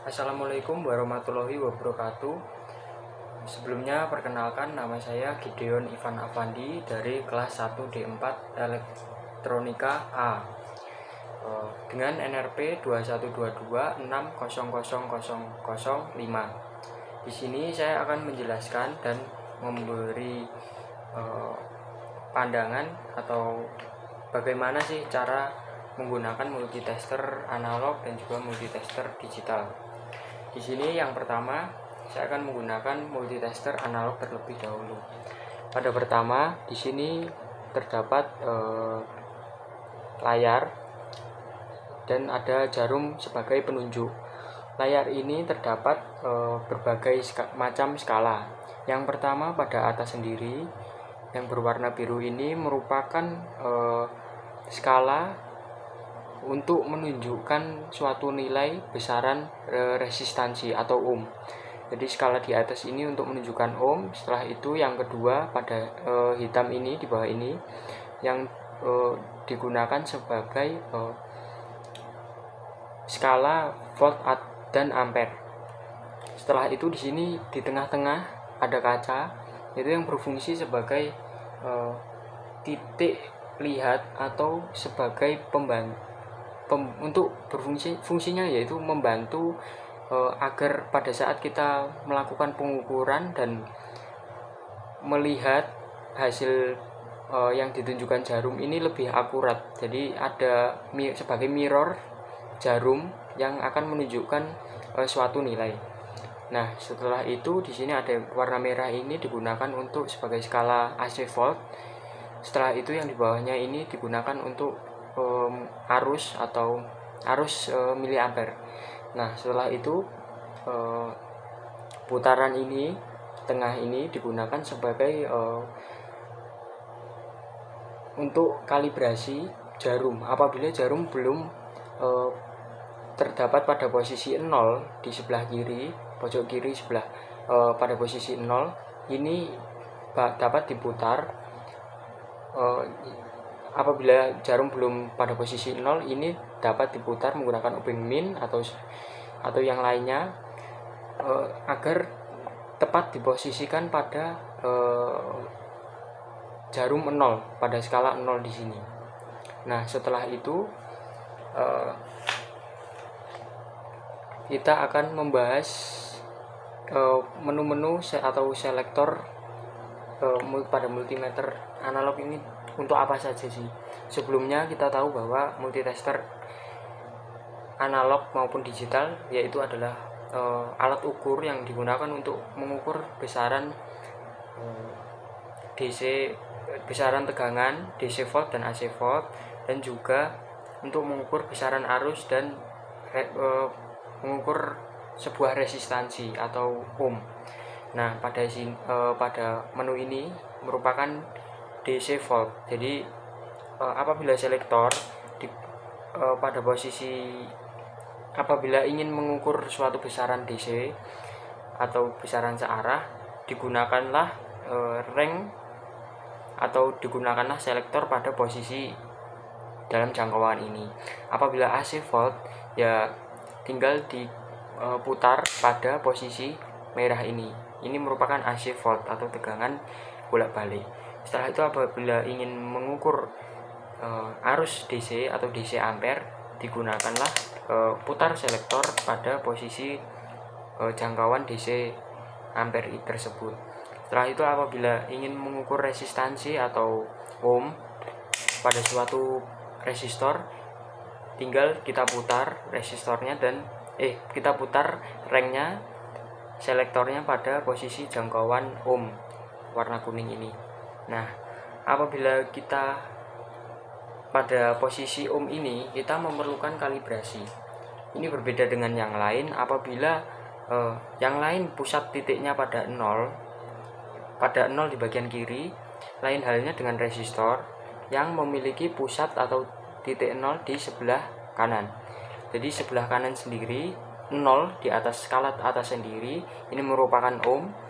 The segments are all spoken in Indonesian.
Assalamualaikum warahmatullahi wabarakatuh. Sebelumnya perkenalkan, nama saya Gideon Ivan Avandi dari kelas 1D4 Elektronika A dengan NRP 2122600005. Di sini saya akan menjelaskan dan memberi pandangan atau bagaimana sih cara menggunakan multitester analog dan juga multitester digital. Di sini yang pertama saya akan menggunakan multitester analog terlebih dahulu. Pada pertama di sini terdapat layar dan ada jarum sebagai penunjuk. Layar ini terdapat berbagai macam skala. Yang pertama pada atas sendiri yang berwarna biru ini merupakan skala untuk menunjukkan suatu nilai besaran resistansi atau ohm. Jadi skala di atas ini untuk menunjukkan ohm. Setelah itu yang kedua pada hitam ini di bawah ini yang digunakan sebagai skala volt dan ampere. Setelah itu di sini di tengah-tengah ada kaca, itu yang berfungsi sebagai titik lihat atau sebagai pembantu. Untuk fungsinya yaitu membantu agar pada saat kita melakukan pengukuran dan melihat hasil yang ditunjukkan jarum ini lebih akurat. Jadi ada sebagai mirror jarum yang akan menunjukkan suatu nilai. Nah, setelah itu di sini ada warna merah ini digunakan untuk sebagai skala AC volt. Setelah itu yang di bawahnya ini digunakan untuk arus miliampere. Nah, setelah itu putaran ini tengah ini digunakan sebagai untuk kalibrasi jarum. Apabila jarum belum terdapat pada posisi 0 di sebelah kiri, pojok kiri sebelah pada posisi 0, ini dapat diputar. Apabila jarum belum pada posisi 0, ini dapat diputar menggunakan obeng min atau yang lainnya agar tepat diposisikan pada jarum 0 pada skala 0 di sini. Nah, setelah itu kita akan membahas menu-menu atau selektor pada multimeter analog ini untuk apa saja sih. Sebelumnya kita tahu bahwa multitester analog maupun digital yaitu adalah alat ukur yang digunakan untuk mengukur besaran DC, besaran tegangan DC volt dan AC volt, dan juga untuk mengukur besaran arus dan mengukur sebuah resistansi atau ohm. Nah, pada menu ini merupakan DC volt. Jadi apabila selektor pada posisi apabila ingin mengukur suatu besaran DC atau besaran searah, digunakanlah reng atau digunakanlah selektor pada posisi dalam jangkauan ini. Apabila AC volt, ya tinggal diputar pada posisi merah ini. Ini merupakan AC volt atau tegangan bolak-balik. Setelah itu apabila ingin mengukur arus DC atau DC ampere, digunakanlah putar selektor pada posisi jangkauan DC ampere tersebut. Setelah itu apabila ingin mengukur resistansi atau ohm pada suatu resistor, tinggal kita putar resistornya dan kita putar rengnya, selektornya pada posisi jangkauan ohm warna kuning ini. Nah, apabila kita pada posisi ohm ini, kita memerlukan kalibrasi. Ini berbeda dengan yang lain. Apabila yang lain pusat titiknya pada 0 di bagian kiri, lain halnya dengan resistor yang memiliki pusat atau titik 0 di sebelah kanan. Jadi sebelah kanan sendiri 0 di atas skala atas sendiri ini merupakan ohm.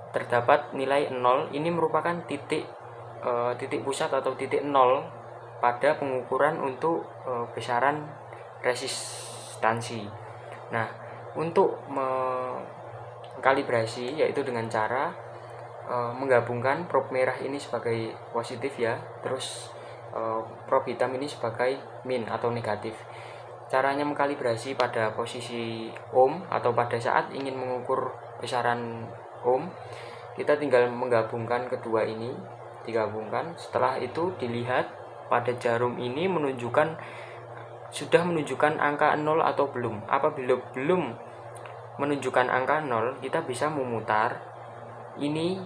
Terdapat nilai 0, ini merupakan titik pusat atau titik 0 pada pengukuran untuk besaran resistansi. Nah, untuk mengkalibrasi, yaitu dengan cara menggabungkan probe merah ini sebagai positif ya, terus probe hitam ini sebagai min atau negatif. Caranya mengkalibrasi pada posisi ohm atau pada saat ingin mengukur besaran ohm, kita tinggal menggabungkan kedua ini, digabungkan. Setelah itu dilihat pada jarum ini sudah menunjukkan angka 0 atau belum. Apabila belum menunjukkan angka 0, kita bisa memutar ini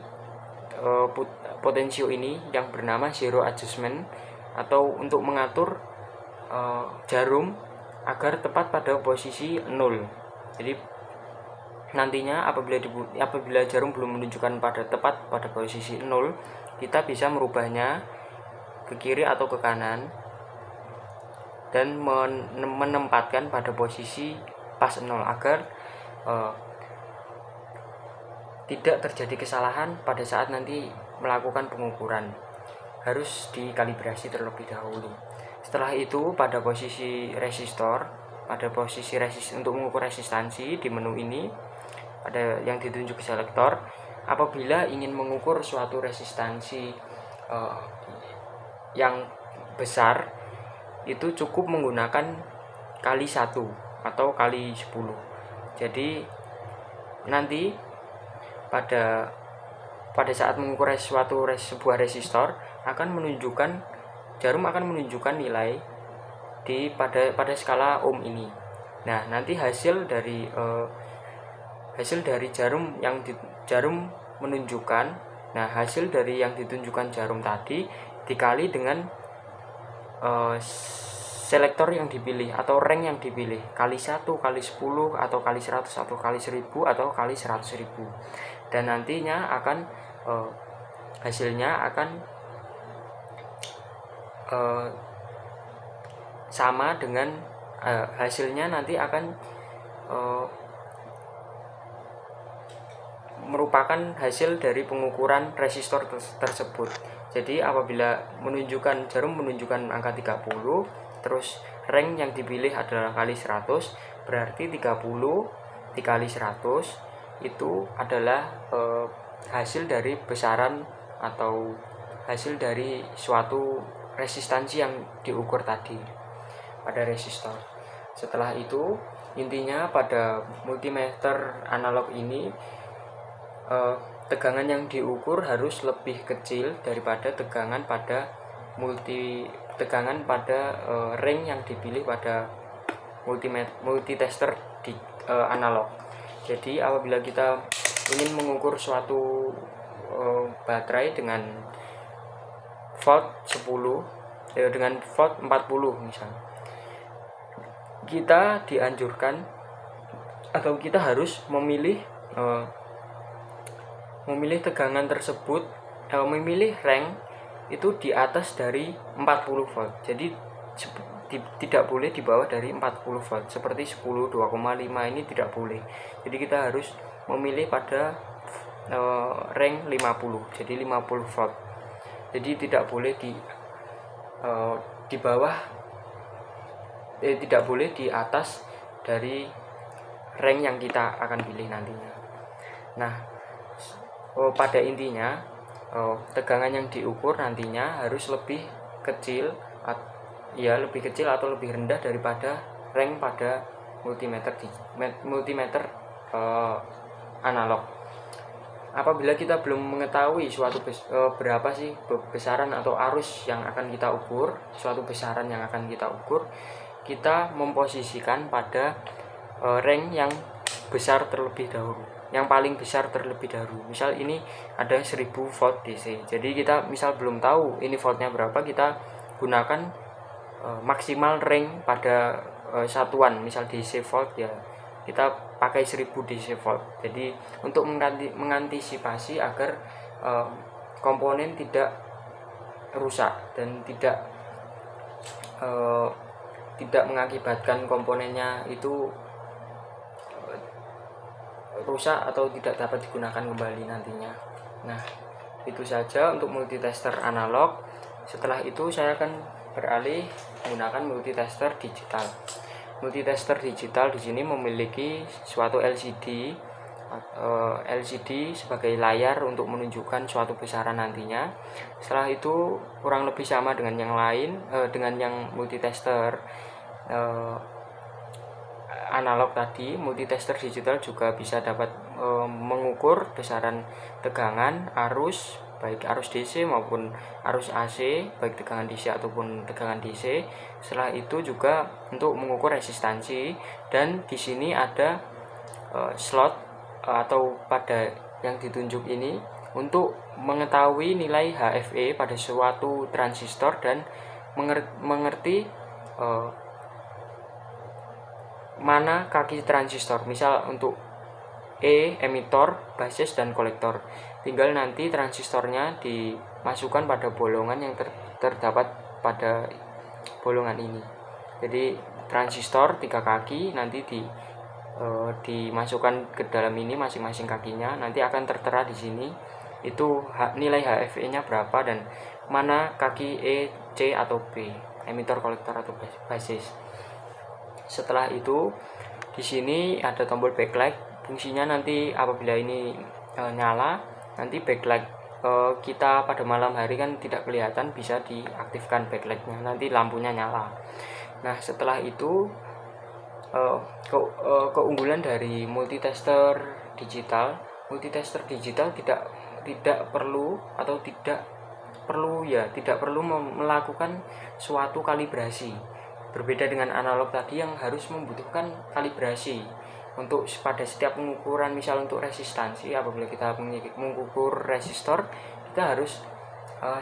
potensio ini yang bernama zero adjustment, atau untuk mengatur jarum agar tepat pada posisi 0. Jadi nantinya apabila jarum belum menunjukkan tepat pada posisi 0, kita bisa merubahnya ke kiri atau ke kanan dan menempatkan pada posisi pas 0 agar tidak terjadi kesalahan pada saat nanti melakukan pengukuran. Harus dikalibrasi terlebih dahulu. Setelah itu pada posisi resistor, untuk mengukur resistansi di menu ini ada yang ditunjuk selektor. Apabila ingin mengukur suatu resistansi yang besar, itu cukup menggunakan kali 1 atau kali 10. Jadi nanti pada saat mengukur sebuah resistor jarum akan menunjukkan nilai pada skala ohm ini. Nah, nanti hasil dari jarum menunjukkan, hasil dari yang ditunjukkan jarum tadi dikali dengan selektor yang dipilih atau rank yang dipilih, kali 1, kali 10, atau kali 100, atau kali 1000, atau kali 100.000. Dan nantinya hasilnya akan sama dengan hasilnya nanti akan merupakan hasil dari pengukuran resistor tersebut. Jadi apabila jarum menunjukkan angka 30, terus rank yang dipilih adalah kali 100, berarti 30 dikali 100 itu adalah hasil dari besaran atau hasil dari suatu resistansi yang diukur tadi pada resistor. Setelah itu, intinya pada multimeter analog ini tegangan yang diukur harus lebih kecil daripada tegangan pada ring yang dipilih pada multitester di analog. Jadi apabila kita ingin mengukur suatu baterai dengan volt 10 dengan volt 40 misalnya, kita dianjurkan atau kita harus memilih tegangan tersebut, memilih rank itu di atas dari 40 volt. Jadi tidak boleh di bawah dari 40 volt. Seperti 10, 2,5 ini tidak boleh. Jadi kita harus memilih pada rank 50. Jadi 50 volt. Jadi tidak boleh di bawah, tidak boleh di atas dari rank yang kita akan pilih nantinya. Nah, pada intinya tegangan yang diukur nantinya harus lebih kecil atau lebih rendah daripada rank pada multimeter analog. Apabila kita belum mengetahui berapa sih besaran atau arus yang akan kita ukur, kita memposisikan pada rank yang besar terlebih dahulu, yang paling besar terlebih dahulu. Misal ini ada 1000 volt DC. Jadi kita misal belum tahu ini voltnya berapa, kita gunakan maksimal rank pada satuan, misal DC volt ya kita pakai 1000 DC volt. Jadi untuk mengantisipasi agar komponen tidak rusak dan tidak mengakibatkan komponennya itu rusak atau tidak dapat digunakan kembali nantinya. Nah, itu saja untuk multitester analog. Setelah itu saya akan beralih menggunakan multitester digital. multitester digital di sini memiliki suatu LCD sebagai layar untuk menunjukkan suatu besaran nantinya. Setelah itu kurang lebih sama dengan yang lain, dengan yang multitester analog tadi. Multitester digital juga bisa dapat mengukur besaran tegangan arus, baik arus DC maupun arus AC, baik tegangan DC ataupun tegangan DC. Setelah itu juga untuk mengukur resistansi, dan di sini ada slot atau pada yang ditunjuk ini untuk mengetahui nilai HFE pada suatu transistor dan mengerti mana kaki transistor. Misal untuk emitor, basis, dan kolektor. Tinggal nanti transistornya dimasukkan pada bolongan yang terdapat pada bolongan ini. Jadi transistor 3 kaki nanti dimasukkan ke dalam ini masing-masing kakinya. Nanti akan tertera di sini itu nilai HFE-nya berapa dan mana kaki E, C atau B, emitor, kolektor atau basis. Setelah itu di sini ada tombol backlight. Fungsinya nanti apabila ini nyala, nanti backlight kita pada malam hari kan tidak kelihatan, bisa diaktifkan backlightnya, nanti lampunya nyala. Nah, setelah itu keunggulan dari multitester digital tidak perlu melakukan suatu kalibrasi. Berbeda dengan analog tadi yang harus membutuhkan kalibrasi untuk pada setiap pengukuran. Misal untuk resistansi, apabila kita mengukur resistor, kita harus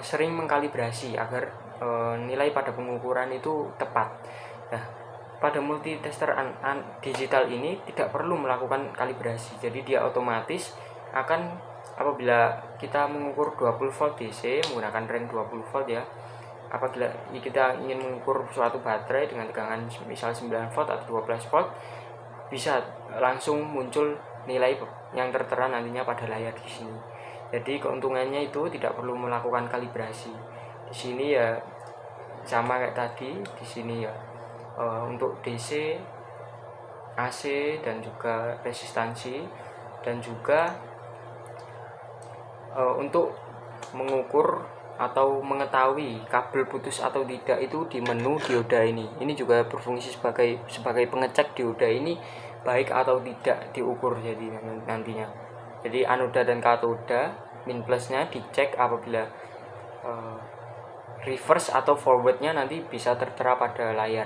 sering mengkalibrasi agar nilai pada pengukuran itu tepat. Nah, pada multitester digital ini tidak perlu melakukan kalibrasi, jadi dia otomatis akan, apabila kita mengukur 20 volt DC menggunakan range 20 volt ya, apabila kita ingin mengukur suatu baterai dengan tegangan misal 9 volt atau 12 volt, bisa langsung muncul nilai yang tertera nantinya pada layar di sini. Jadi keuntungannya itu tidak perlu melakukan kalibrasi. Di sini ya sama kayak tadi, di sini ya untuk DC, AC, dan juga resistansi, dan juga untuk mengukur atau mengetahui kabel putus atau tidak itu di menu dioda ini. Ini juga berfungsi sebagai pengecek dioda ini baik atau tidak diukur jadi nantinya. Jadi anoda dan katoda min plusnya dicek apabila reverse atau forwardnya nanti bisa tertera pada layar.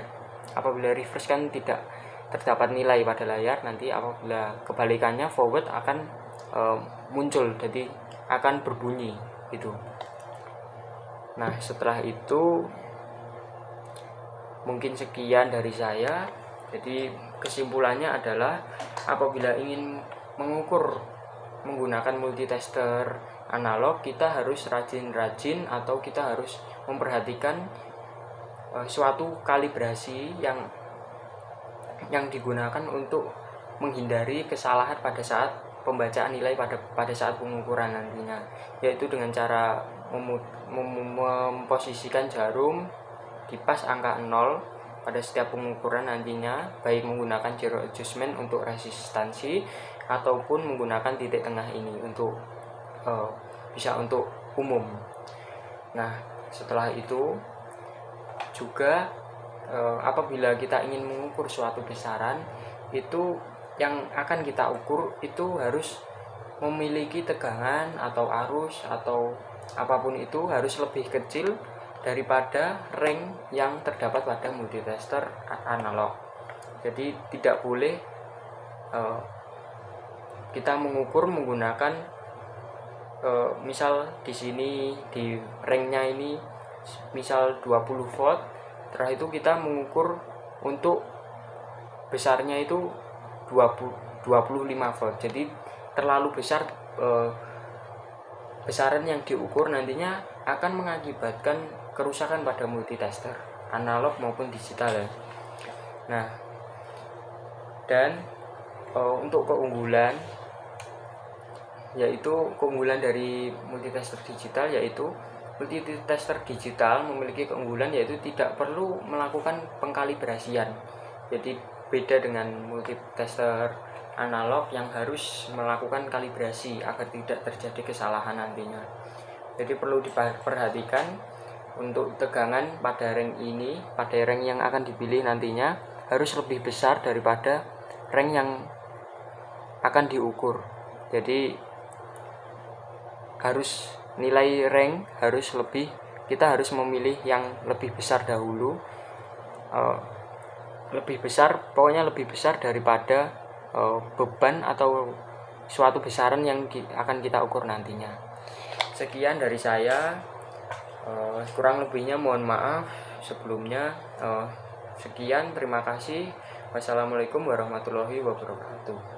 Apabila reverse kan tidak terdapat nilai pada layar, nanti apabila kebalikannya forward akan muncul, jadi akan berbunyi gitu. Nah, setelah itu mungkin sekian dari saya. Jadi kesimpulannya adalah apabila ingin mengukur menggunakan multitester analog, kita harus rajin-rajin atau kita harus memperhatikan suatu kalibrasi yang digunakan untuk menghindari kesalahan pada saat pembacaan nilai pada saat pengukuran nantinya, yaitu dengan cara memposisikan jarum di pas angka 0 pada setiap pengukuran nantinya, baik menggunakan zero adjustment untuk resistansi ataupun menggunakan titik tengah ini untuk bisa untuk umum. Nah, setelah itu juga apabila kita ingin mengukur suatu besaran, itu yang akan kita ukur itu harus memiliki tegangan atau arus atau apapun itu harus lebih kecil daripada range yang terdapat pada multitester analog. Jadi tidak boleh kita mengukur menggunakan misal di sini di range-nya ini misal 20 volt, setelah itu kita mengukur untuk besarnya itu 25 volt. Jadi terlalu besar besaran yang diukur nantinya akan mengakibatkan kerusakan pada multitester analog maupun digital ya. Nah, dan untuk keunggulan dari multitester digital, yaitu multitester digital memiliki keunggulan yaitu tidak perlu melakukan pengkalibrasian. Jadi beda dengan multitester analog yang harus melakukan kalibrasi agar tidak terjadi kesalahan nantinya. Jadi perlu diperhatikan untuk tegangan pada ring ini, pada ring yang akan dipilih nantinya harus lebih besar daripada ring yang akan diukur. Jadi harus nilai ring harus lebih, kita harus memilih yang lebih besar dahulu, lebih besar, pokoknya lebih besar daripada beban atau suatu besaran yang akan kita ukur nantinya. Sekian dari saya, kurang lebihnya mohon maaf sebelumnya. Sekian, terima kasih. Wassalamualaikum warahmatullahi wabarakatuh.